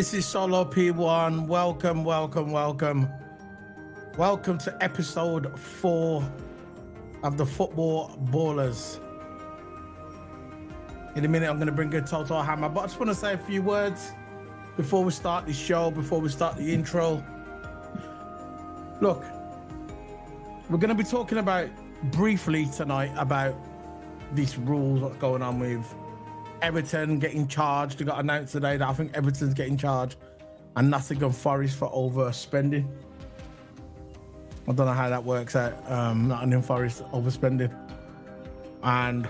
This is Solo P1. Welcome, welcome, welcome. Welcome to episode 4 of the Football Ballers. In a minute, I'm going to bring in Toto Hammer, but I just want to say a few words before we start the show, before we start the intro. Look, we're going to be talking about briefly tonight about these rules, what's going on with Everton getting charged. It got announced today that I think Everton's getting charged and Nottingham Forest for overspending. I don't know how that works out. Nottingham Forest overspending. And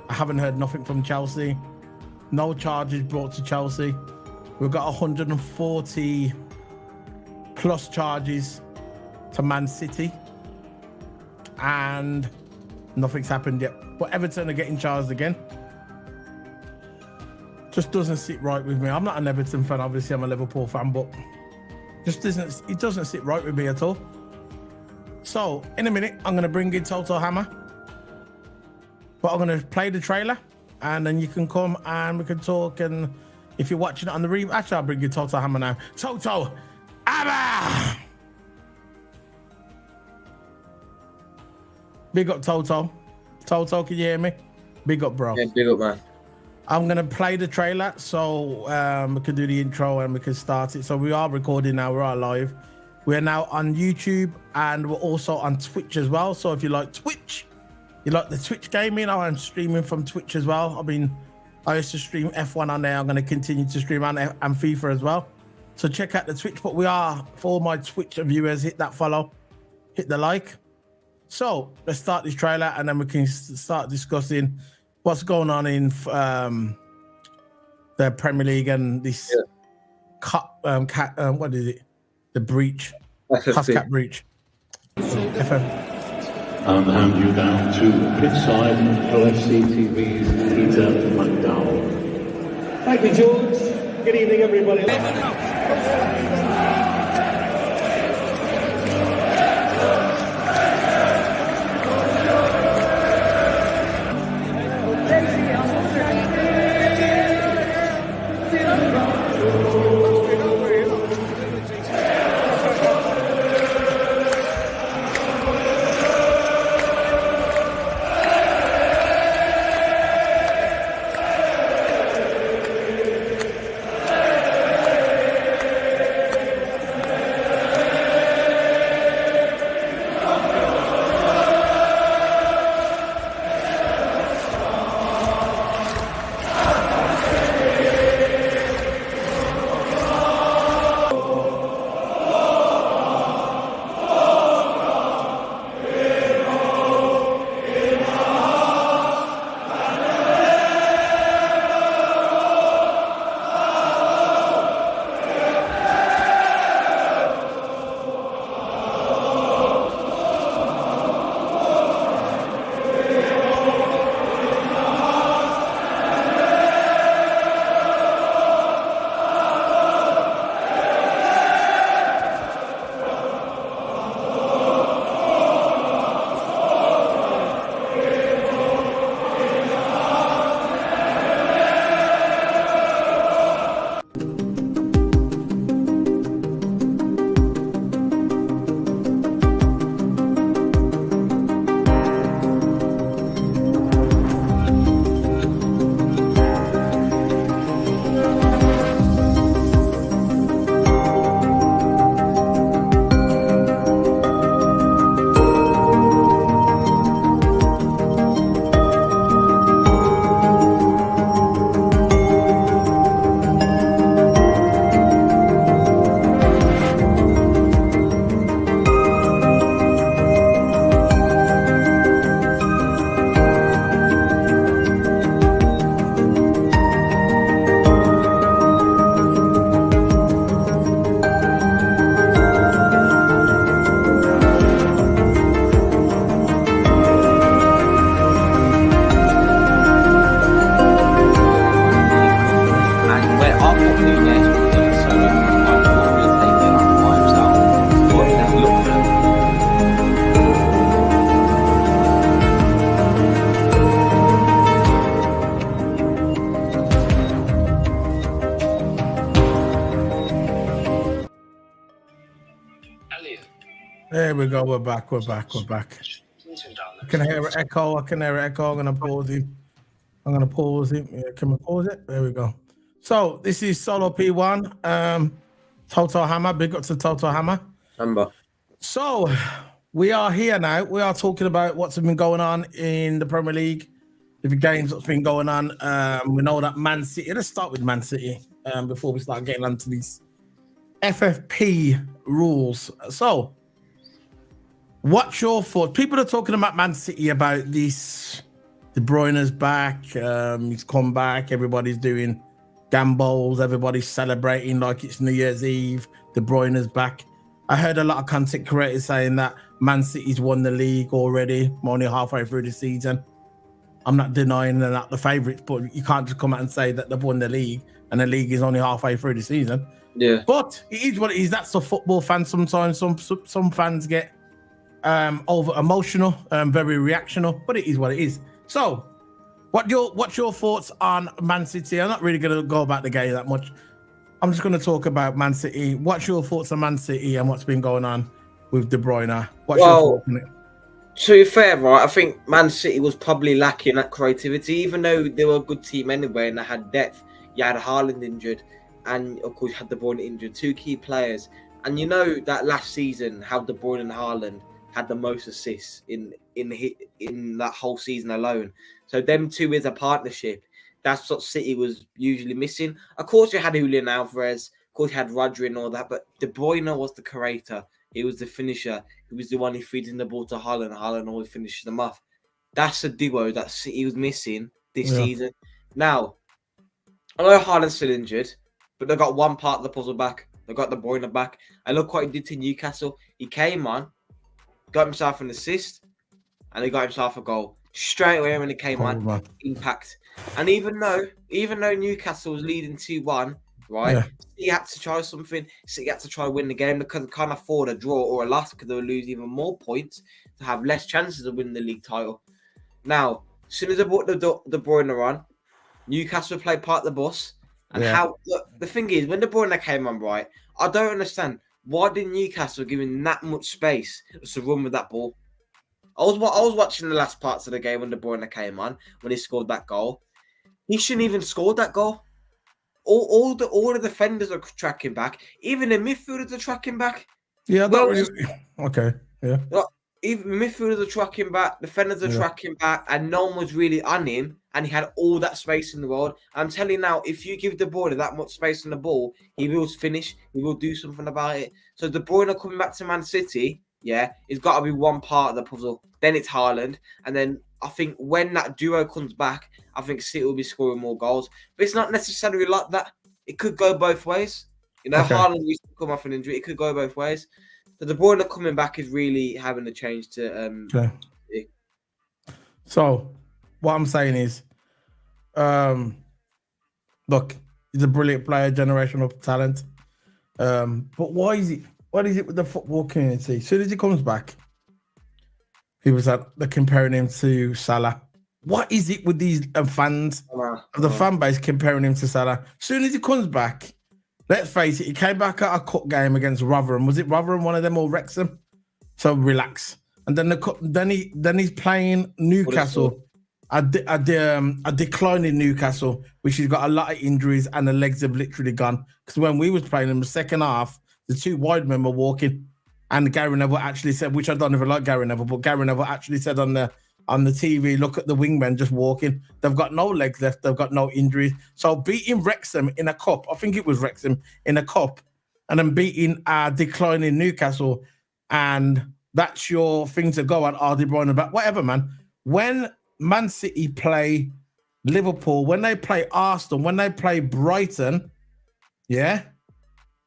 I haven't heard nothing from Chelsea. No charges brought to Chelsea. We've got 140 plus charges to Man City. And nothing's happened yet. But Everton are getting charged again. Just doesn't sit right with me. I'm not an Everton fan, obviously I'm a Liverpool fan, but it doesn't sit right with me at all. So in a minute, I'm gonna bring in Toto Hammer, but I'm gonna play the trailer and then you can come and we can talk. And if you're watching it on the actually I'll bring you Toto Hammer now. Toto Hammer! Big up Toto. Toto, can you hear me? Big up, bro. Yeah, big up, man. I'm going to play the trailer so we can do the intro and we can start it. So we are recording now. We are live. We're now on YouTube and we're also on Twitch as well. So if you like Twitch, you like the Twitch gaming, I'm streaming from Twitch as well. I used to stream F1 on there. I'm going to continue to stream on and FIFA as well. So check out the Twitch. But we are, for all my Twitch viewers, hit that follow, hit the like. So let's start this trailer and then we can start discussing what's going on in the Premier League and this what is it? The breach, Huscat breach. FM. And hand you down to pitchside LFC TV's Peter McDowell. Thank you, George. Good evening, everybody. There we go. We're back. I can hear an echo. I'm gonna pause it. Yeah, can we pause it? There we go. So this is Solo P1. Toto Hammer. Big up to Toto Hammer. Remember. So we are here now. We are talking about what's been going on in the Premier League, the games that's been going on. We know that Man City. Let's start with Man City before we start getting onto these FFP rules. So, what's your thoughts? People are talking about Man City about this. De Bruyne's back. He's come back. Everybody's doing gambles. Everybody's celebrating like it's New Year's Eve. De Bruyne's back. I heard a lot of content creators saying that Man City's won the league already. We're only halfway through the season. I'm not denying they're not the favourites, but you can't just come out and say that they've won the league and the league is only halfway through the season. Yeah. But it is what it is. That's a football fan sometimes. Some fans get over emotional, very reactional, but it is what it is. So, what's your thoughts on Man City? I'm not really going to go about the game that much. I'm just going to talk about Man City. What's your thoughts on Man City and what's been going on with De Bruyne? What's your thoughts on it? To be fair, right, I think Man City was probably lacking that creativity, even though they were a good team anyway and they had depth. You had Haaland injured, and of course you had De Bruyne injured, two key players. And you know that last season, how De Bruyne and Haaland had the most assists in that whole season alone. So them two as a partnership, that's what City was usually missing. Of course, you had Julian Alvarez, of course you had Rodri and all that, but De Bruyne was the creator. He was the finisher. He was the one who feeds in the ball to Haaland. Haaland always finishes them off. That's a duo that City was missing this season. Now, I know Haaland's still injured, but they got one part of the puzzle back. They got De Bruyne back. And look what he did to Newcastle. He came on, got himself an assist, and he got himself a goal. Straight away when he came on, impact. And even though Newcastle was leading 2-1, right? He had to try something. City had to try win the game because they can't afford a draw or a loss because they will lose even more points to have less chances of winning the league title. Now, as soon as they brought the De Bruyne on, Newcastle played part of the bus. And the thing is, when De Bruyne came on, right, I don't understand why did Newcastle give him that much space to run with that ball. I was watching the last parts of the game when De Bruyne came on when he scored that goal. He shouldn't even scored that goal. All the defenders are tracking back. Even the midfielders are tracking back. Yeah, okay. Yeah. Even midfielders are tracking back, defenders are tracking back, and no one was really on him. And he had all that space in the world. I'm telling you now, if you give De Bruyne that much space on the ball, he will finish. He will do something about it. So De Bruyne coming back to Man City, it's got to be one part of the puzzle. Then it's Haaland, and then I think when that duo comes back, I think City will be scoring more goals. But it's not necessarily like that. It could go both ways. You know, Haaland used to come off an injury. It could go both ways. So De Bruyne coming back is really having a change to. So, what I'm saying is, look, he's a brilliant player, generational talent. But what is it with the football community? As soon as he comes back, people said they're comparing him to Salah. What is it with these fans of the fan base comparing him to Salah? As soon as he comes back, let's face it, he came back at a cup game against Rotherham. Was it Rotherham, one of them, or Wrexham? So relax. And then he's playing Newcastle, a declining Newcastle, which has got a lot of injuries and the legs have literally gone. Because when we was playing in the second half, the two wide men were walking, and Gary Neville actually said, which I don't even like Gary Neville, but Gary Neville actually said on the TV, look at the wingmen just walking. They've got no legs left. They've got no injuries. So beating Wrexham in a cup, I think it was Wrexham in a cup, and then beating declining Newcastle, and that's your thing to go on, De Bruyne back, whatever, man. When Man City play Liverpool, when they play Arsenal, when they play Brighton,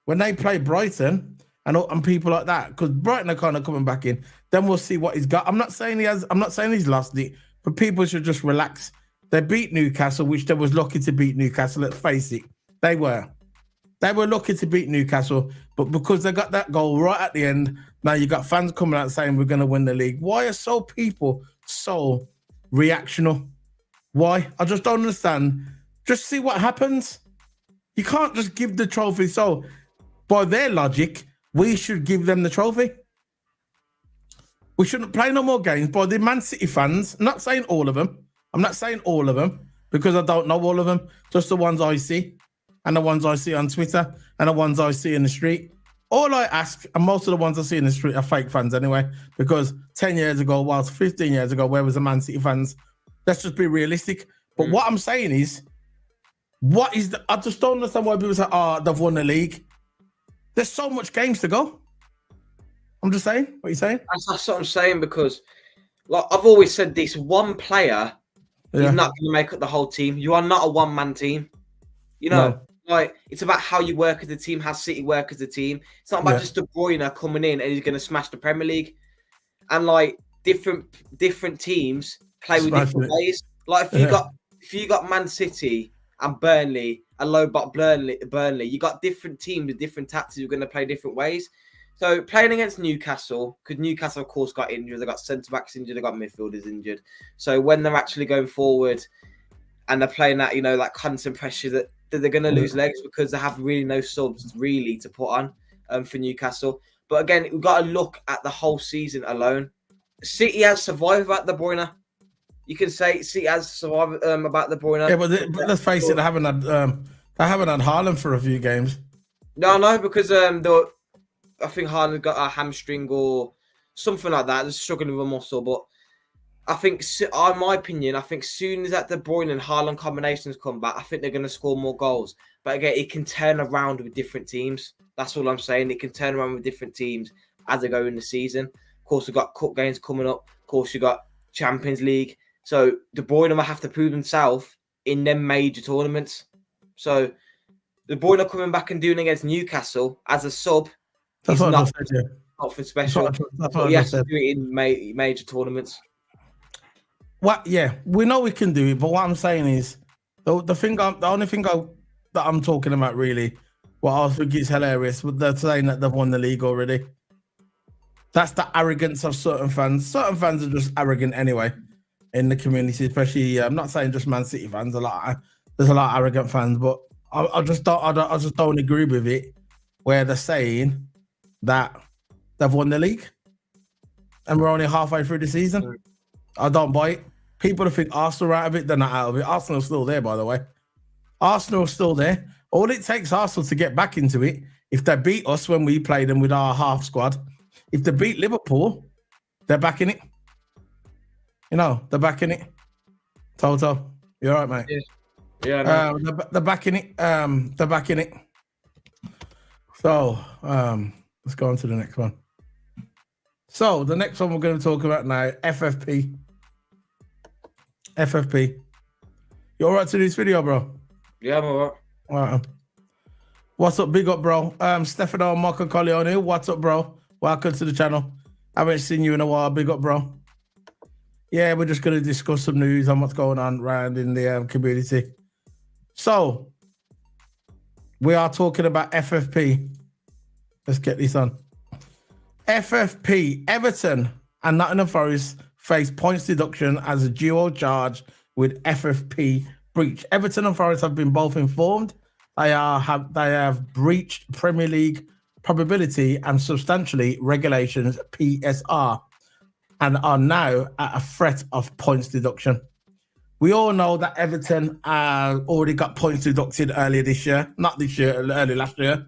when they play Brighton and people like that, because Brighton are kind of coming back in, then we'll see what he's got. I'm not saying he's lost it, but people should just relax. They beat Newcastle, which they was lucky to beat Newcastle. Let's face it, they were lucky to beat Newcastle, but because they got that goal right at the end, now you got fans coming out saying we're going to win the league. Why are people so reactional? Why? I just don't understand. Just see what happens. You can't just give the trophy. So by their logic, we should give them the trophy. We shouldn't play no more games by the Man City fans. I'm not saying all of them. I'm not saying all of them because I don't know all of them. Just the ones I see and the ones I see on Twitter and the ones I see in the street. All I ask, and most of the ones I see in the street are fake fans anyway, because 10 years ago, 15 years ago, where was the Man City fans? Let's just be realistic. But what I'm saying is, I just don't understand why people say, they've won the league. There's so much games to go. I'm just saying. What are you saying? That's what I'm saying, because like I've always said this, one player is not going to make up the whole team. You are not a one-man team. You know, like it's about how you work as a team, how City work as a team. It's not about just De Bruyne coming in and he's going to smash the Premier League. And like different teams play with different ways. Like if you got Man City and Burnley and Lobot Burnley, you got different teams with different tactics who are going to play different ways. So playing against Newcastle, because Newcastle, of course, got injured. They got centre-backs injured. They got midfielders injured. So when they're actually going forward and they're playing that, that constant pressure that they're going to lose legs because they have really no subs really to put on for Newcastle. But again, we've got to look at the whole season alone. City has survived about De Bruyne. You can say City has survived about De Bruyne. Yeah, but let's face it, they haven't had Haaland for a few games. No, because I think Haaland got a hamstring or something like that. They're struggling with a muscle. But I think, in my opinion, soon as that De Bruyne and Haaland combinations come back, I think they're going to score more goals. But again, it can turn around with different teams. That's all I'm saying. It can turn around with different teams as they go in the season. Of course, we've got cup games coming up. Of course, you've got Champions League. So De Bruyne will have to prove himself in them major tournaments. So De Bruyne coming back and doing against Newcastle as a sub, that's what I just said, not for special. That's what he has to do it in major tournaments. We know we can do it, but what I'm saying is the only thing that I'm talking about really, what I think is hilarious, with they're saying that they've won the league already. That's the arrogance of certain fans. Certain fans are just arrogant anyway in the community, especially. I'm not saying just Man City fans. There's a lot of arrogant fans, but I just don't agree with it, where they're saying that they've won the league and we're only halfway through the season. I don't buy it. People who think Arsenal are out of it, they're not out of it. Arsenal's still there, by the way. Arsenal's still there. All it takes Arsenal to get back into it, if they beat us when we play them with our half squad, if they beat Liverpool, they're back in it. They're back in it. Toto, you all right, mate? Yeah. No. They're back in it. They're back in it. So, let's go on to the next one. So, the next one we're going to talk about now, FFP. You all right to do this video, bro? Yeah, I'm all right. What's up? Big up, bro. Stefano Marco Corleone, what's up, bro? Welcome to the channel. I haven't seen you in a while. Big up, bro. Yeah, we're just going to discuss some news on what's going on around in the community. So, we are talking about FFP. Let's get this on. FFP, Everton and Nottingham Forest face points deduction as a dual charge with FFP breach. Everton and Forest have been both informed they have breached Premier League probability and substantially regulations PSR and are now at a threat of points deduction. We all know that Everton already got points deducted earlier this year. Not this year, early last year.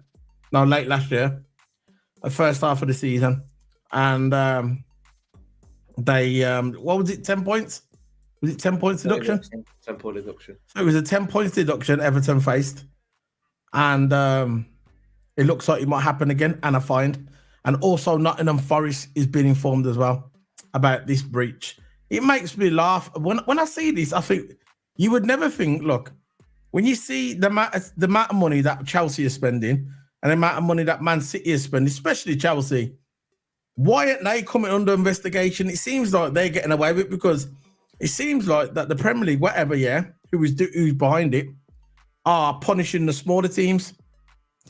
No, late last year. The first half of the season. And they, what was it, 10 points? Was it 10 points deduction? 10 point deduction. So it was a 10 points deduction Everton faced. And it looks like it might happen again, and a fine. And also Nottingham Forest is being informed as well about this breach. It makes me laugh. When I see this, I think you would never think, look, when you see the amount of money that Chelsea is spending and the amount of money that Man City is spending, especially Chelsea, why aren't they coming under investigation? It seems like they're getting away with it because it seems like that the Premier League, whatever, who's behind it, are punishing the smaller teams. Do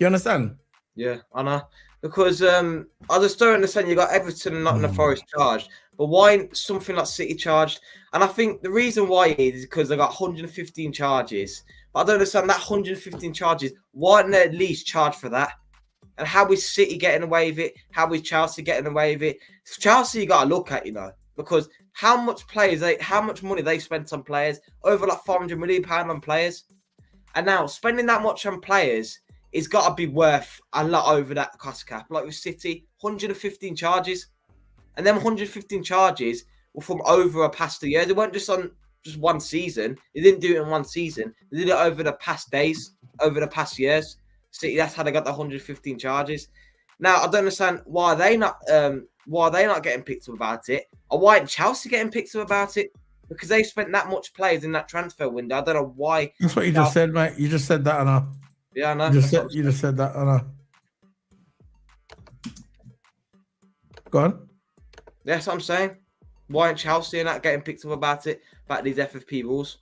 you understand? Yeah, I know. Because I just don't understand. You got Everton and Nottingham Forest charged, but why ain't something like City charged? And I think the reason why is because they got 115 charges. But I don't understand that 115 charges. Why aren't they at least charged for that? And how is City getting away with it? How is Chelsea getting away with it? Chelsea you got to look at, because how much money they spent on players, over like £400 million on players. And now spending that much on players is got to be worth a lot over that cost cap. Like with City, 115 charges. And them 115 charges were from over a past 2 years. They weren't just on just one season. They didn't do it in one season. They did it over the past days, over the past years. City, that's how they got the 115 charges. Now, I don't understand why they not getting picked up about it, or why aren't Chelsea getting picked up about it? Because they spent that much players in that transfer window. I don't know why. That's what you just said, mate. You just said that, Anna. Yeah, I know. You just said that, Anna. Go on. That's what I'm saying. Why aren't Chelsea not getting picked up about it, about these FFP rules?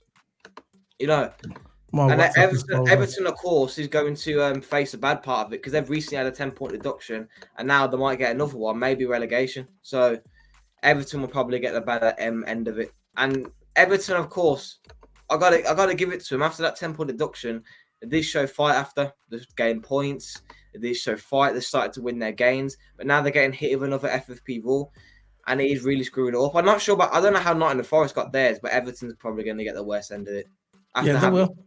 And Everton, of course, is going to face a bad part of it because they've recently had a 10-point deduction, and now they might get another one, maybe relegation. So Everton will probably get the better end of it. And Everton, of course, I gotta give it to them. After that 10-point deduction, they did show fight after. They gained points. They did show fight. They started to win their games, but now they're getting hit with another FFP rule, and it is really screwing it up. I'm not sure, but I don't know how Nottingham Forest got theirs, but Everton's probably going to get the worst end of it. Yeah, they will.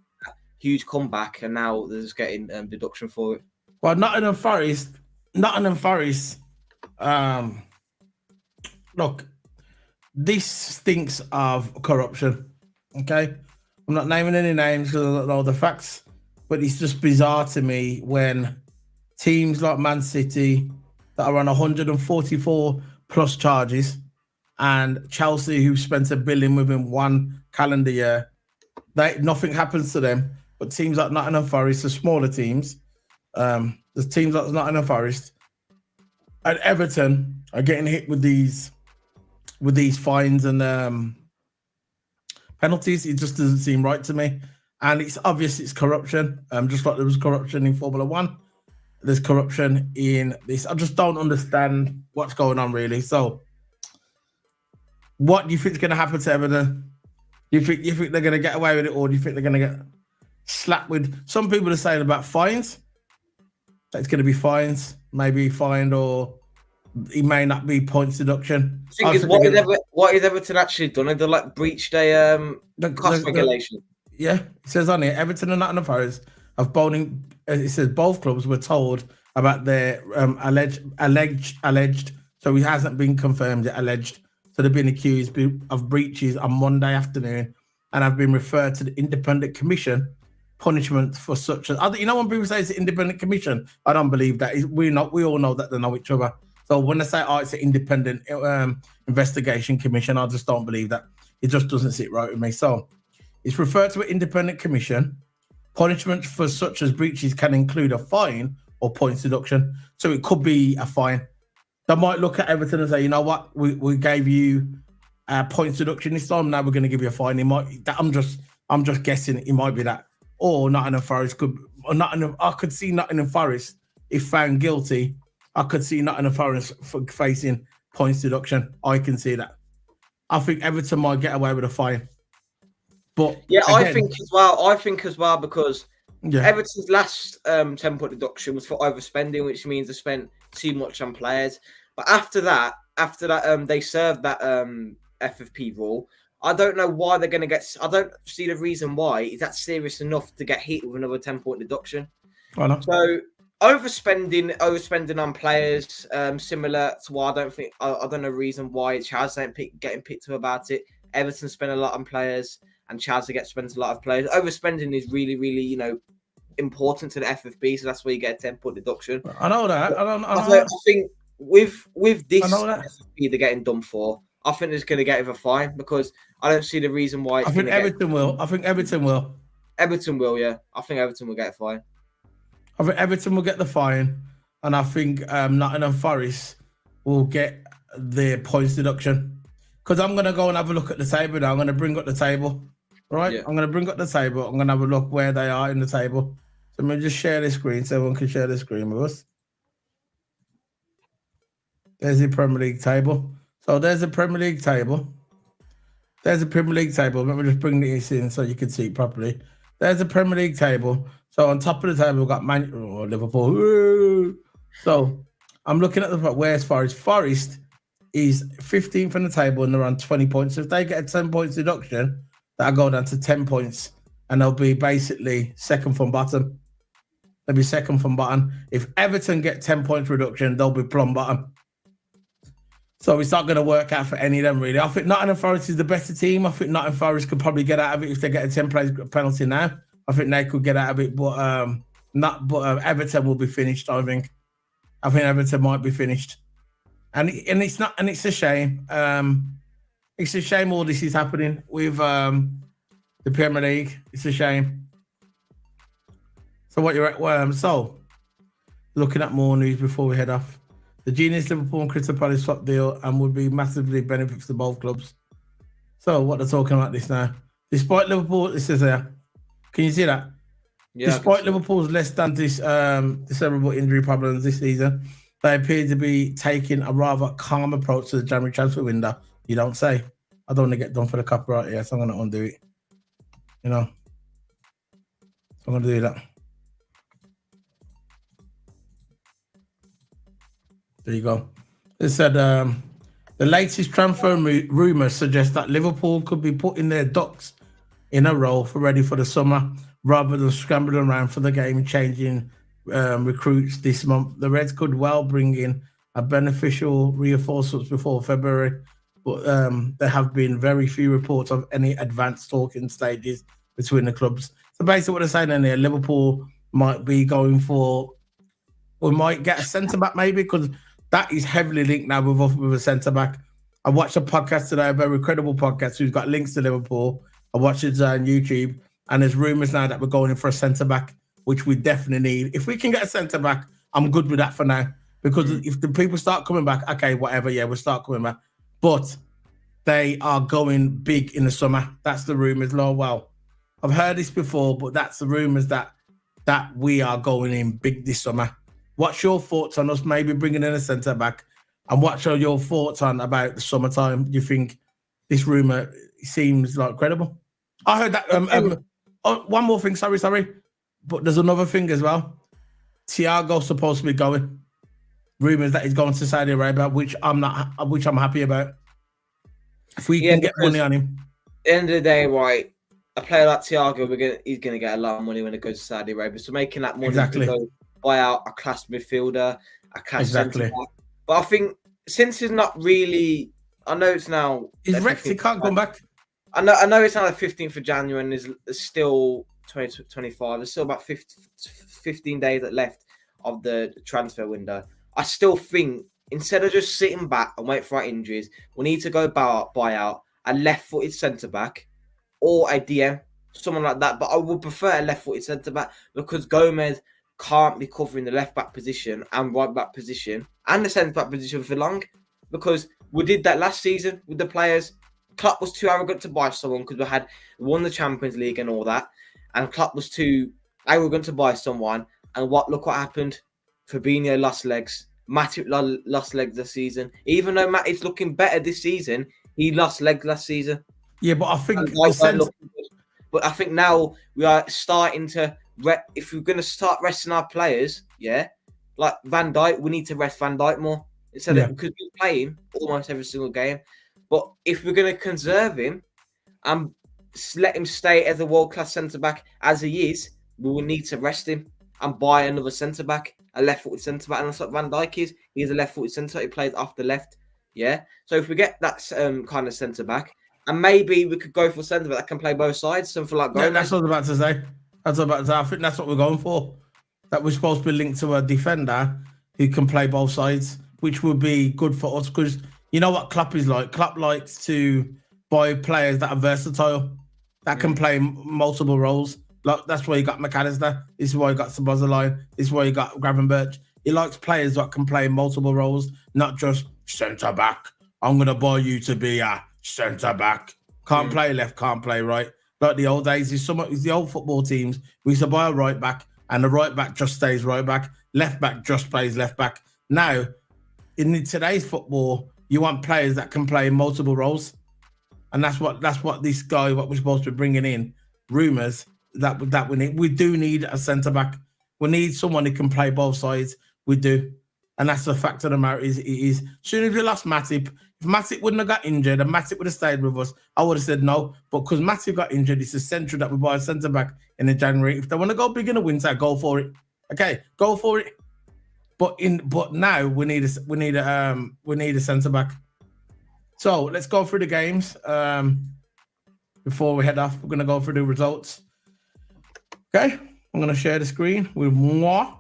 Huge comeback, and now they're just getting deduction for it. Well, Nottingham Forest. Look, this stinks of corruption. Okay, I'm not naming any names because I don't know the facts, but it's just bizarre to me when teams like Man City that are on 144 plus charges, and Chelsea, who spent $1 billion within one calendar year, nothing happens to them. But teams like Nottingham Forest, the smaller teams, the teams like Nottingham Forest and Everton are getting hit with these fines and penalties. It just doesn't seem right to me, and it's obvious it's corruption. Just like there was corruption in Formula One, there's corruption in this. I just don't understand what's going on really. So, what do you think is going to happen to Everton? You think they're going to get away with it, or do you think they're going to get slapped with? Some people are saying about fines. That it's going to be fines, maybe fined, or it may not be points deduction. What is Everton actually done? Have they like breached a cost regulation? Yeah, it says on here, Everton and Nottingham Forest have bowling. It says both clubs were told about their alleged. So it hasn't been confirmed yet. Alleged. So they've been accused of breaches on Monday afternoon, and have been referred to the Independent Commission. Punishment for such as when people say it's an independent commission, I don't believe that. We all know that they know each other. So when they say it's an independent investigation commission, I just don't believe that. It just doesn't sit right with me. So it's referred to an independent commission. Punishment for such as breaches can include a fine or points deduction. So it could be a fine. They might look at Everton and say, you know what, we gave you a points deduction this time. Now we're going to give you a fine. I'm just guessing it might be that. Or Nottingham Forest I could see Nottingham Forest, if found guilty, I could see Nottingham Forest facing points deduction. I can see that. I think Everton might get away with a fine. But yeah, again, I think as well because Everton's last 10-point deduction was for overspending, which means they spent too much on players. But after that, they served that FFP rule. I don't know why they're going to get. I don't see the reason why is that serious enough to get hit with another 10-point deduction. So overspending on players, similar to why I don't know reason why Chelsea ain't getting picked up about it. Everton spend a lot on players, and Chelsea spends a lot of players. Overspending is really, really, important to the FFP, so that's where you get a 10-point deduction. I know that. I think with this FFP they're getting done for. I think it's going to get a fine because I don't see the reason why. I think Everton will. Everton will, yeah. I think Everton will get a fine. I think Everton will get the fine, and I think Nottingham Forest will get the points deduction. Because I'm going to go and have a look at the table now. I'm going to bring up the table, right? Yeah. I'm going to bring up the table. I'm going to have a look where they are in the table. So I'm going to just share the screen so everyone can share the screen with us. There's the Premier League table. So there's the Premier League table. Let me just bring this in so you can see it properly. There's the Premier League table. So on top of the table, we've got Liverpool. So I'm looking at the where's Forest. Forest is 15th on the table and they're on 20 points. If they get a 10 points deduction, that'll go down to 10 points and they'll be basically second from bottom. They'll be second from bottom. If Everton get 10 points reduction, they'll be plumb bottom. So it's not going to work out for any of them, really. I think Nottingham Forest is the better team. I think Nottingham Forest could probably get out of it if they get a 10-play penalty now. I think they could get out of it, but Everton will be finished, I think. I think Everton might be finished. And it's a shame. It's a shame all this is happening with the Premier League. It's a shame. So what you're at? So looking at more news before we head off. The Genius Liverpool and Crystal Palace swap deal and would be massively benefits to both clubs. So what they're talking about this now. Despite Liverpool, this is there. Can you see that? Yeah, despite Liverpool's less than cerebral injury problems this season, they appear to be taking a rather calm approach to the January transfer window. You don't say. I don't want to get done for the copyright here, so I'm going to undo it. You know. So I'm going to do that. There you go. It said the latest transfer rumours suggest that Liverpool could be putting their ducks in a row ready for the summer rather than scrambling around for the game-changing recruits this month. The Reds could well bring in a beneficial reinforcements before February, but there have been very few reports of any advanced talking stages between the clubs. So basically what they're saying in here, Liverpool might be going for, we might get a centre-back maybe, because that is heavily linked now with a centre-back. I watched a podcast today, a very credible podcast who's got links to Liverpool. I watched it on YouTube, and there's rumours now that we're going in for a centre-back, which we definitely need. If we can get a centre-back, I'm good with that for now. Because if the people start coming back, okay, whatever, yeah, we'll start coming back. But they are going big in the summer. That's the rumours. Well, I've heard this before, but that's the rumours that we are going in big this summer. What's your thoughts on us maybe bringing in a centre-back? And what are your thoughts on about the summertime? Do you think this rumour seems like credible? I heard that. One more thing, sorry. But there's another thing as well. Thiago's supposed to be going. Rumours that he's going to Saudi Arabia, which I'm happy about. If we can get money on him. At the end of the day, right, a player like Thiago, he's going to get a lot of money when it goes to Saudi Arabia. So making that money to go buy out a class midfielder, a class centre-back. But I think since he's not really, I know it's now. He's wrecked. He can't come back. I know it's now the 15th of January and there's still 2025. There's still about 15 days left of the transfer window. I still think instead of just sitting back and wait for our injuries, we need to go buy out a left-footed centre-back or a DM, someone like that. But I would prefer a left-footed centre-back because Gomez can't be covering the left-back position and right-back position and the centre-back position for long, because we did that last season with the players. Klopp was too arrogant to buy someone because we won the Champions League and all that, and Klopp was too arrogant to buy someone. And look what happened. Fabinho lost legs. Matip lost legs this season. Even though Matip's looking better this season, he lost legs last season. Yeah, but I think but I think now we are starting to. If we're going to start resting our players, yeah, like Van Dijk, we need to rest Van Dijk more instead of because we play him almost every single game. But if we're going to conserve him and let him stay as a world-class centre-back as he is, we will need to rest him and buy another centre-back, a left-footed centre-back. And that's what Van Dijk is. He's a left-footed centre-back. He plays off the left. Yeah. So if we get that kind of centre-back, and maybe we could go for centre-back that can play both sides, something like Gomez. Yeah, that's what I was about to say. I think that's what we're going for. That we're supposed to be linked to a defender who can play both sides, which would be good for us because you know what Klopp is like. Klopp likes to buy players that are versatile, that can play multiple roles. Like that's why you got McAllister. This is why you got Szoboszlai. This is why you got Gravenberch. He likes players that can play multiple roles, not just centre back. I'm gonna buy you to be a centre back. Can't play left, can't play right. Like the old days, it's the old football teams. We used to buy a right back, and the right back just stays right back. Left back just plays left back. Now, in today's football, you want players that can play multiple roles, and that's what this guy, what we're supposed to be bringing in. Rumours that we need. We do need a centre back. We need someone who can play both sides. We do. And that's the fact of the matter is, as soon as we lost Matip, if Matip wouldn't have got injured and Matip would have stayed with us, I would have said no. But because Matip got injured, it's essential that we buy a centre-back in the January. If they want to go big in the winter, go for it. Okay, go for it. But now we need a centre-back. So let's go through the games. Before we head off, we're going to go through the results. Okay, I'm going to share the screen with moi.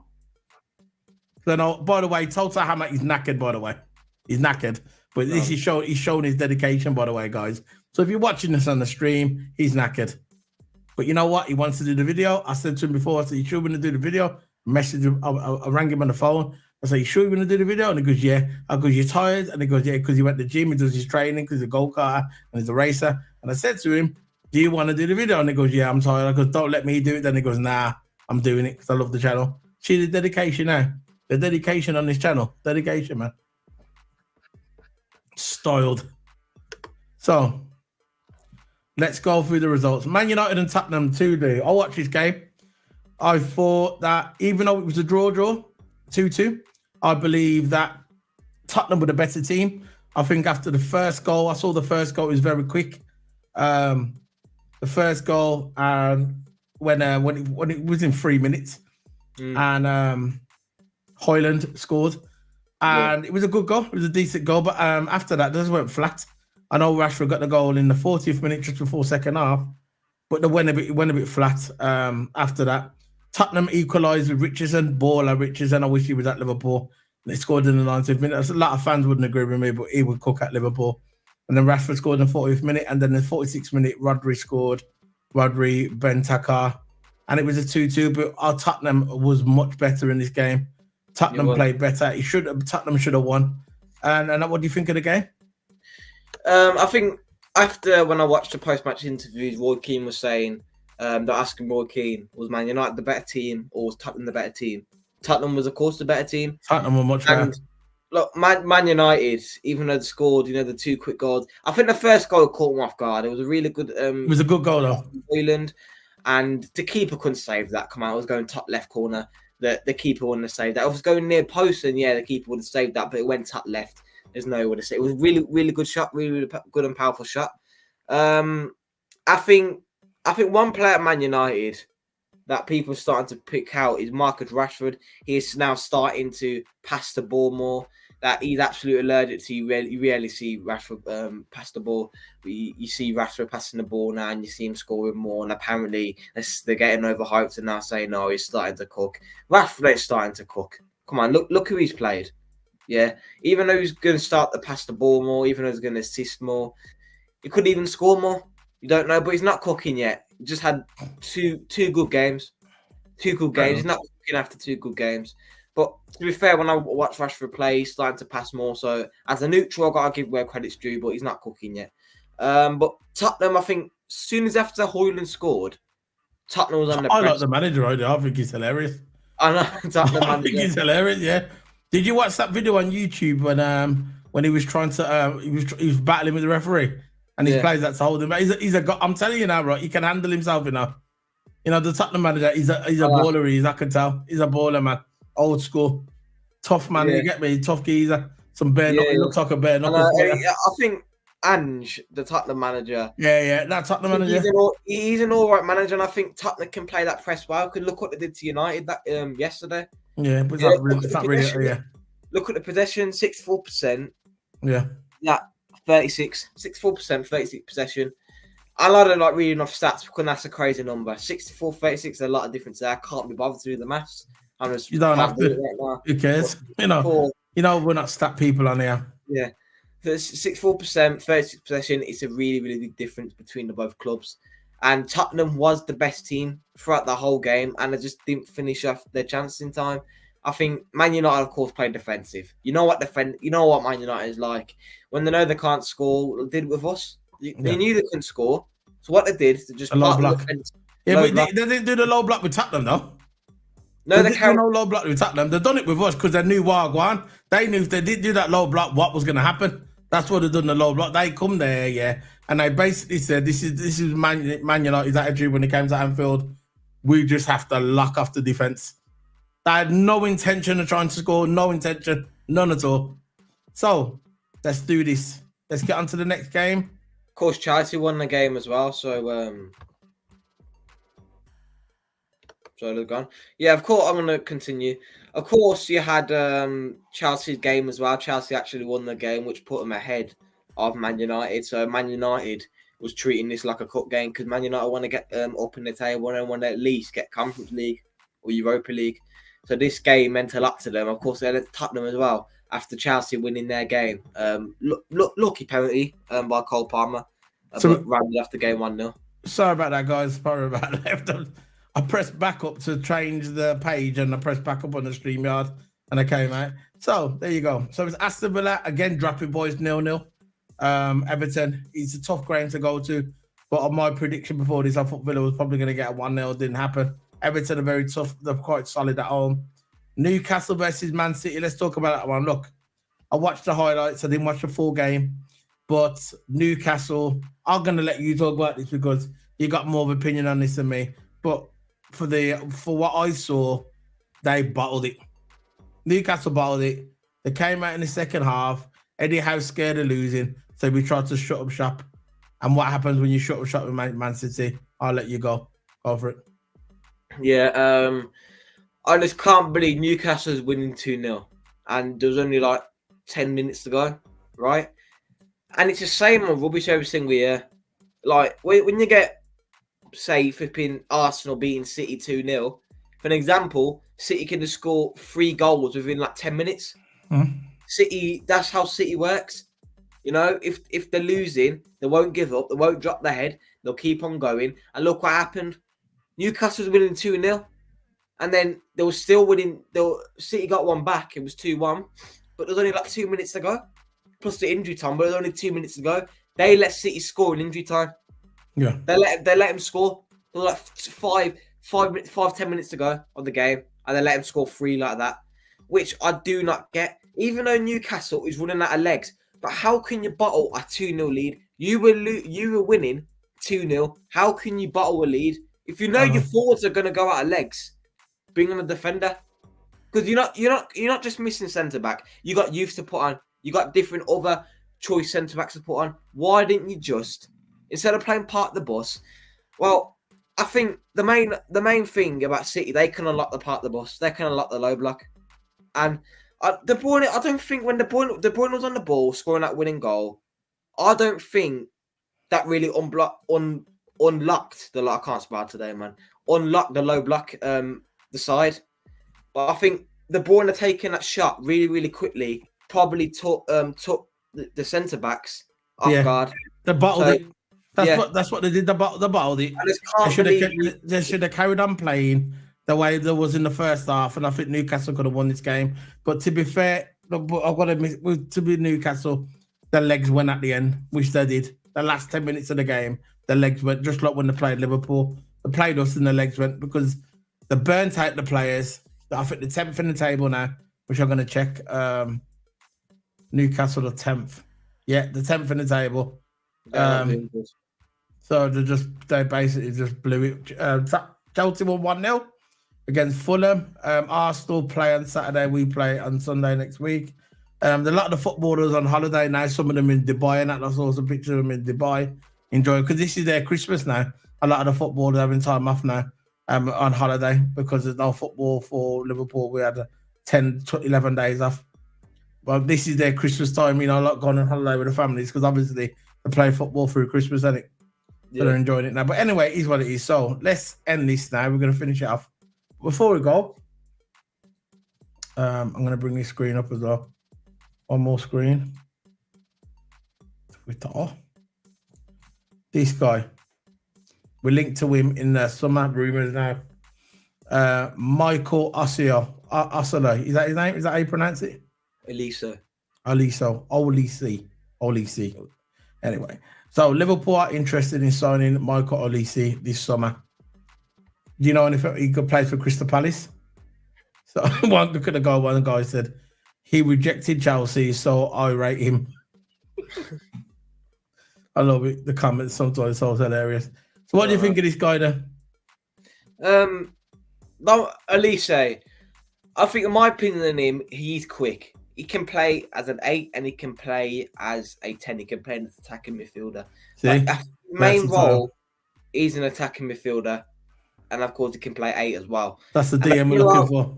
So, no, by the way, Total Hammer is knackered, by the way. He's knackered. But this is he's showing his dedication, by the way, guys. So if you're watching this on the stream, he's knackered. But you know what? He wants to do the video. I said to him before, I said, you sure want to do the video? Message him. I rang him on the phone. I said, you sure you want to do the video? And he goes, yeah. I go, you're tired? And he goes, yeah, because he went to the gym, he does his training, because he's a go-karter and he's a racer. And I said to him, do you want to do the video? And he goes, yeah, I'm tired. I go, don't let me do it. Then he goes, nah, I'm doing it because I love the channel. See the dedication now. The dedication on this channel. Dedication, man. Styled. So, let's go through the results. Man United and Tottenham 2-2. I watched this game. I thought that even though it was a draw, 2-2, I believe that Tottenham were the better team. I think after the first goal, I saw the first goal was very quick. The first goal, when it was in 3 minutes, and Højlund scored, and it was a good goal. It was a decent goal, but after that, those went flat. I know Rashford got the goal in the 40th minute, just before second half, but it went a bit flat after that. Tottenham equalised with Richardson, baller Richardson. I wish he was at Liverpool. They scored in the 90th minute. A lot of fans wouldn't agree with me, but he would cook at Liverpool. And then Rashford scored in the 40th minute, and then in the 46th minute, Rodri scored. Rodri, Benteke, and it was a 2-2. But our Tottenham was much better in this game. Tottenham played better. Tottenham should have won. And what do you think of the game? I think after when I watched the post-match interviews, Roy Keane was saying, they're asking Roy Keane, was Man United the better team or was Tottenham the better team? Tottenham was, of course, the better team. Tottenham were much better. Look, Man United, even though they scored, the 2 quick goals, I think the first goal caught them off guard. It was a really good... it was a good goal, though. Højlund, and the keeper couldn't save that. Come out, it was going top left corner. The keeper wouldn't have saved that. It was going near post, and yeah, the keeper would have saved that, but it went top left. There's no way to say. It was really, really good shot, really good and powerful shot. I think one player at Man United that people are starting to pick out is Marcus Rashford. He is now starting to pass the ball more. That he's absolutely allergic to. You rarely see Rashford pass the ball. But you see Rashford passing the ball now, and you see him scoring more. And apparently, they're getting overhyped and now saying, "No, he's starting to cook." Rashford is starting to cook. Come on, look who he's played. Yeah, even though he's going to start to pass the ball more, even though he's going to assist more, he could even score more. You don't know, but he's not cooking yet. He just had two good games. He's not cooking after 2 good games. But to be fair, when I watch Rashford play, he's starting to pass more. So as a neutral, I've got to give where credit's due, but he's not cooking yet. But Tottenham, I think, as soon as after Højlund scored, Tottenham was under pressure. I like the manager, I think he's hilarious. I know. I think he's hilarious, yeah. Did you watch that video on YouTube when he was trying to he was battling with the referee and his players that told him he's a I'm telling you now, bro, he can handle himself, the Tottenham manager, he's a baller, I can tell. He's a baller, man. Old school. Tough man, you get me? Tough geezer. Some bare knuckles. He looks like a bare knuckles. I think Ange, the Tottenham manager. Yeah, that Tottenham manager. He's an all right manager, and I think Tottenham can play that press well. Could look what they did to United yesterday. Yeah, but it's not really. Yeah. Look at the possession, 64%. Yeah. 64%, 36 possession. I like reading off stats because that's a crazy number. 64, 36, a lot of difference there. I can't be bothered to do the maths. You don't have to. Right, who cares? We're not stat people on here. Yeah. 64%, 36 possession. It's a really, really big difference between the both clubs. And Tottenham was the best team throughout the whole game, and they just didn't finish off their chances in time. I think Man United, of course, played defensive. You know what Man United is like. When they know they can't score, they did it with us. They knew they couldn't score. So what they did is just low block. Yeah, but they didn't do the low block with Tottenham, though. No, they didn't do no low block with Tottenham. They've done it with us because they knew Wagwan. They knew if they did do that low block, what was going to happen. That's what they've done, the low block. They come there, yeah, and they basically said, this is Man United's attitude when it came to Anfield. We just have to lock off the defence. They had no intention of trying to score, no intention, none at all. So let's do this. Let's get on to the next game. Of course, Chelsea won the game as well. So they've gone. Yeah, of course, I'm going to continue. Of course, you had Chelsea's game as well. Chelsea actually won the game, which put them ahead of Man United. So Man United was treating this like a cup game because Man United want to get up in the table and want to at least get Conference League or Europa League. So this game meant a lot to them. Of course, they had Tottenham as well after Chelsea winning their game. Lucky penalty by Cole Palmer. But rounded off the game 1-0. Sorry about that, guys. Sorry about that. I pressed back up to change the page and I pressed back up on the StreamYard and I came out. So there you go. So it's Aston Villa again dropping boys 0-0. Everton, it's a tough game to go to. But on my prediction before this, I thought Villa was probably going to get a 1-0. Didn't happen. Everton are very tough. They're quite solid at home. Newcastle versus Man City. Let's talk about that one. Look, I watched the highlights. I didn't watch the full game. But Newcastle, I'm going to let you talk about this because you got more of an opinion on this than me. But for what I saw, they bottled it. Newcastle bottled it. They came out in the second half. Eddie Howe scared of losing, so we tried to shut up shop. And what happens when you shut up shop with Man City? I'll let you go. Go for it. Yeah, I just can't believe Newcastle's winning 2-0. And there was only like 10 minutes to go, right? And it's the same on rubbish every single year. Like, when you get, say, flipping Arsenal beating City 2-0, for an example, City can just score 3 goals within like 10 minutes. City, that's how City works. You know, if they're losing, they won't give up. They won't drop their head. They'll keep on going. And look what happened. Newcastle was winning 2-0. And then they were still winning. City got one back. It was 2-1. But there's only like 2 minutes to go. Plus the injury time. But there's only 2 minutes to go. They let City score in injury time. Yeah. They let him score. There were like 5-10 minutes to go on the game. And they let him score 3 like that. Which I do not get. Even though Newcastle is running out of legs. But how can you bottle a 2-0 lead? You were winning 2-0. How can you bottle a lead? If you know your forwards are going to go out of legs, bring on a defender. Because you're not just missing centre back. You got youth to put on. You got different other choice centre backs to put on. Why didn't you just, instead of playing part of the bus? Well, I think the main thing about City, they can unlock the part of the bus. They can unlock the low block, and De Bruyne. I don't think when De Bruyne was on the ball scoring that winning goal, I don't think that really unlocked the. I can't spell today, man. Unlocked the low block, the side. But I think De Bruyne taking that shot really, really quickly probably took the centre backs off guard. They bottled it. That's what they did. They bottled it. They should have carried on playing the way there was in the first half, and I think Newcastle could have won this game. But to be fair, I've got to admit, to be Newcastle, their legs went at the end, which they did. The last 10 minutes of the game, the legs went, just like when they played Liverpool. They played us and the legs went because they burnt out the players. I think the 10th in the table now, which I'm going to check. Newcastle, the 10th. Yeah, the 10th in the table. So they basically just blew it. Chelsea won 1-0 against Fulham. Arsenal play on Saturday. We play on Sunday next week. A lot of the footballers on holiday now. Some of them in Dubai, and I saw some pictures of them in Dubai. Enjoy, because this is their Christmas now. A lot of the footballers having time off now on holiday because there's no football for Liverpool. We had 10 to 11 days off. But this is their Christmas time. You know, a lot going on holiday with the families because obviously they play football through Christmas, isn't it? So they're enjoying it now. But anyway, it is what it is. So let's end this now. We're going to finish it off. Before we go, I'm going to bring this screen up as well. One more screen. This guy. We're linked to him in the summer rumours now. Michael Osio. Is that his name? Is that how you pronounce it? Oliso. Olise. Anyway. So Liverpool are interested in signing Michael Olise this summer. Do you know if he could play for Crystal Palace? So one guy said he rejected Chelsea, so I rate him. I love it. The comments sometimes so hilarious. So what do you think of this guy then? No, Olise. I think, in my opinion, on him, he's quick. He can play as an 8 and he can play as a 10. He can play as an attacking midfielder. See? Like, his main Versatile. role is an attacking midfielder, and of course, he can play 8 as well. That's the And DM we're looking for.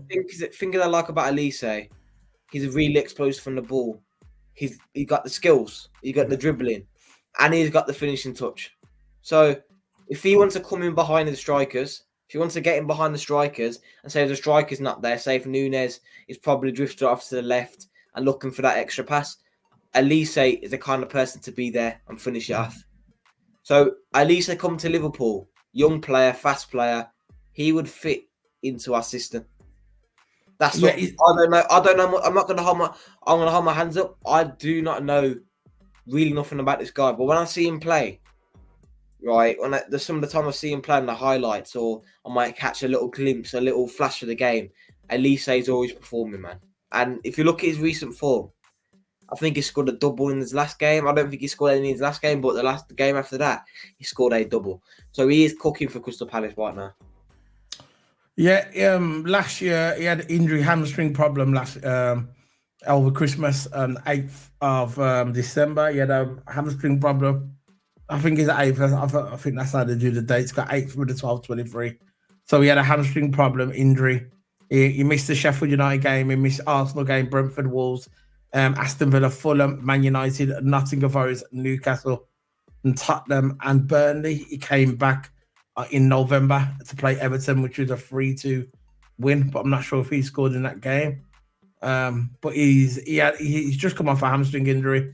Thing I like about Elise, he's really explosive from the ball. He got the skills, he got the dribbling, and he's got the finishing touch. So if he wants to come in behind the strikers, if he wants to get in behind the strikers and say if the striker's not there, say if Nunes is probably drifted off to the left and looking for that extra pass, Elise is the kind of person to be there and finish it off. So Elise come to Liverpool, young player, fast player, he would fit into our system. That's what I don't know. I'm not gonna hold my hands up. I do not know really nothing about this guy, but when I see him play, right, there's some of the time I see him play in the highlights, or I might catch a little glimpse, a little flash of the game. Elise is always performing, man. And if you look at his recent form, I think he scored a double in his last game. I don't think he scored any in his last game, but the game after that, he scored a double. So he is cooking for Crystal Palace right now. Yeah, last year he had an injury hamstring problem over Christmas on 8th of December. He had a hamstring problem. I think it's 8th. I think that's how they do the dates. Got 8th with the 12-23. So he had a hamstring problem, injury. He missed the Sheffield United game. He missed Arsenal game, Brentford, Wolves, Aston Villa, Fulham, Man United, Nottingham Forest, Newcastle, and Tottenham, and Burnley. He came back in November to play Everton, which was a 3-2 win, but I'm not sure if he scored in that game. But he's just come off a hamstring injury,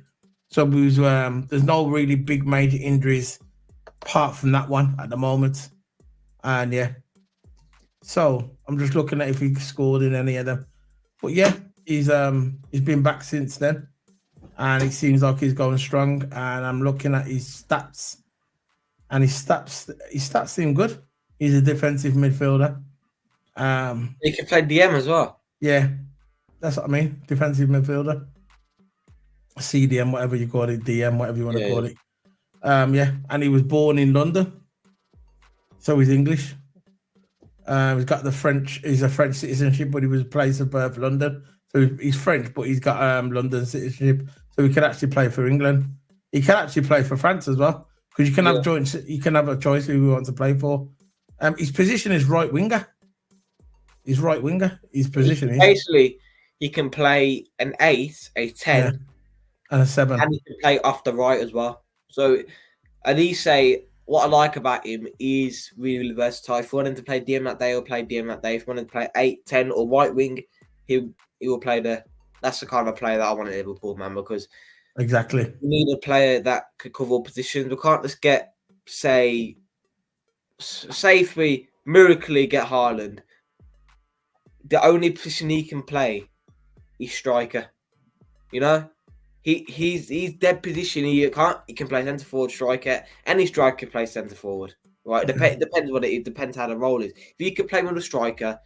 so there's no really big major injuries apart from that one at the moment. And yeah, so I'm just looking at if he scored in any of them. But yeah, he's been back since then, and it seems like he's going strong. And I'm looking at his stats. And his stats seem good. He's a defensive midfielder. He can play DM as well. Yeah, that's what I mean. Defensive midfielder. CDM, whatever you call it, DM, whatever you want to call it. Yeah, and he was born in London, so he's English. He's got he's a French citizenship, but he was place of birth London. So he's French, but he's got London citizenship, so he can actually play for England. He can actually play for France as well. Because you can have joints, you can have a choice who you want to play for. His position is right winger. He's right winger. His position is basically he can play an 8, a 10, and a 7, and he can play off the right as well. So Elise, what I like about him is really versatile. If you want him to play DM that day, he'll play DM that day. If you want him to play 8, 10, or right wing, he will play that's the kind of player that I want at Liverpool, man, because exactly. We need a player that could cover all positions. We can't just get, say if we miraculously get Haaland, the only position he can play is striker. You know, he's dead position. He can play centre forward, striker. Any striker can play centre forward. Right? Depends what it is. Depends how the role is. If he can play with a striker,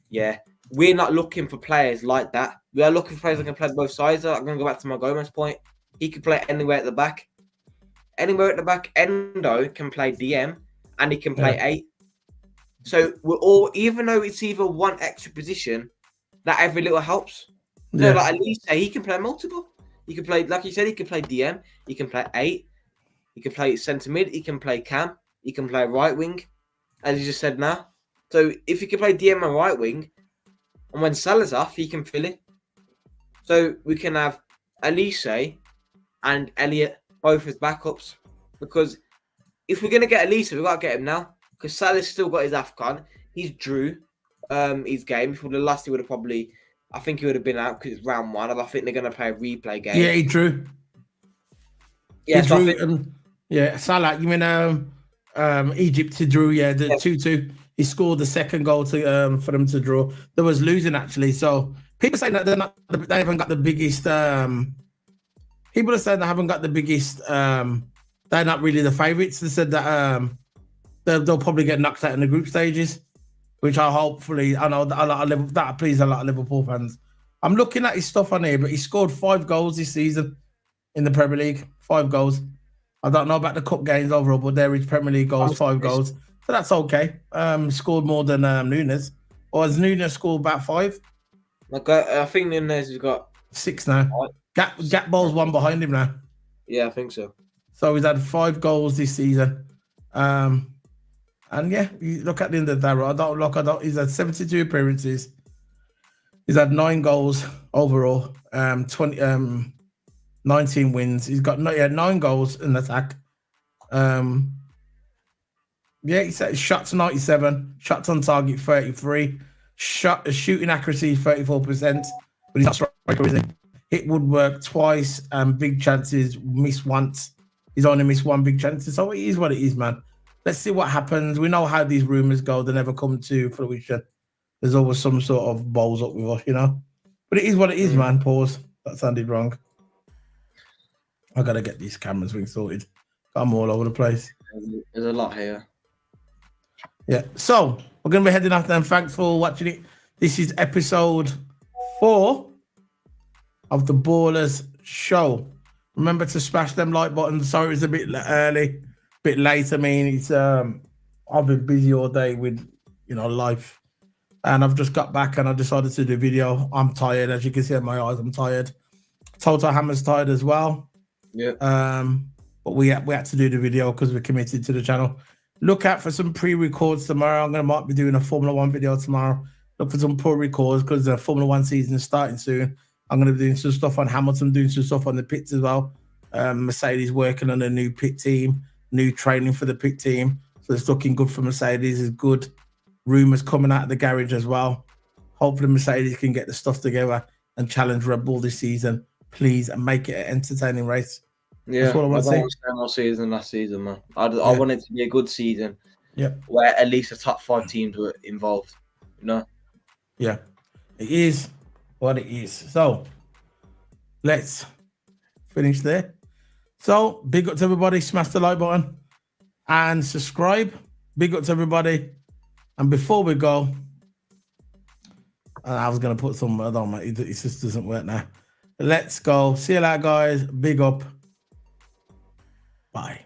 yeah. We're not looking for players like that. We are looking for players that can play both sides. I'm going to go back to my Gomez point. He can play anywhere at the back. Anywhere at the back. Endo can play DM and he can play 8. So we're all, even though it's either one extra position, that every little helps. No, like at least he can play multiple. He can play, like you said, he can play DM. He can play 8. He can play centre mid. He can play cam. He can play right wing, as you just said now. So if he can play DM and right wing, and when Salah's off, he can fill it. So we can have Elise and Elliot both as backups, because if we're going to get Elise, we've got to get him now, because Salah's still got his AFCON. He's drew his game. If he would have lost, he would have probably, I think he would have been out because it's round 1, and I think they're going to play a replay game. Yeah, he drew. Yeah, he so drew, Salah, you mean Egypt to drew, the 2-2. He scored the second goal to for them to draw. They was losing actually. So people saying that they haven't got the biggest. People are saying they haven't got the biggest. They're not really the favourites. They said that they'll probably get knocked out in the group stages, which I know that please a lot of Liverpool fans. I'm looking at his stuff on here, but he scored 5 goals this season in the Premier League. 5 goals. I don't know about the cup games overall, but there is Premier League goals, 5 goals. So that's okay. Scored more than Nunes. Or has Nunes scored about 5? Like I think Nunez has got 6 now. Gakpo's one behind him now. Yeah, I think so. So he's had 5 goals this season. And yeah, you look at the end of the day, he's had 72 appearances. He's had 9 goals overall. 19 wins. He had 9 goals in attack. Yeah, he said shots 97, shots on target 33, shooting accuracy 34%. But he's not striker, is he? Hit woodwork twice, big chances, missed once. He's only missed 1 big chance. So it is what it is, man. Let's see what happens. We know how these rumors go. They never come to fruition. There's always some sort of balls up with us, you know? But it is what it is, man. Pause. That sounded wrong. I got to get these cameras sorted. I'm all over the place. There's a lot here. Yeah. So we're going to be heading off then. Thanks for watching it. This is episode 4 of the Ballers Show. Remember to smash them like buttons. Sorry it's a bit early, bit late. I mean, it's I've been busy all day with, life. And I've just got back and I decided to do a video. I'm tired. As you can see in my eyes, I'm tired. Total Hammer's tired as well. Yeah. But we had to do the video because we're committed to the channel. Look out for some pre-records tomorrow. Might be doing a Formula 1 video tomorrow. Look for some pre-records because the Formula 1 season is starting soon. I'm going to be doing some stuff on Hamilton, doing some stuff on the pits as well. Mercedes working on a new pit team, new training for the pit team. So it's looking good for Mercedes. There's good rumours coming out of the garage as well. Hopefully Mercedes can get the stuff together and challenge Red Bull this season, please, and make it an entertaining race. Yeah, that's what I want to say. More season last season, man. I want it to be a good season. Yeah, where at least the top 5 teams were involved. Yeah, it is what it is. So let's finish there. So big up to everybody. Smash the like button and subscribe. Big up to everybody. And before we go, I was gonna put some. I don't know. It just doesn't work now. Let's go. See you later, guys. Big up. Bye.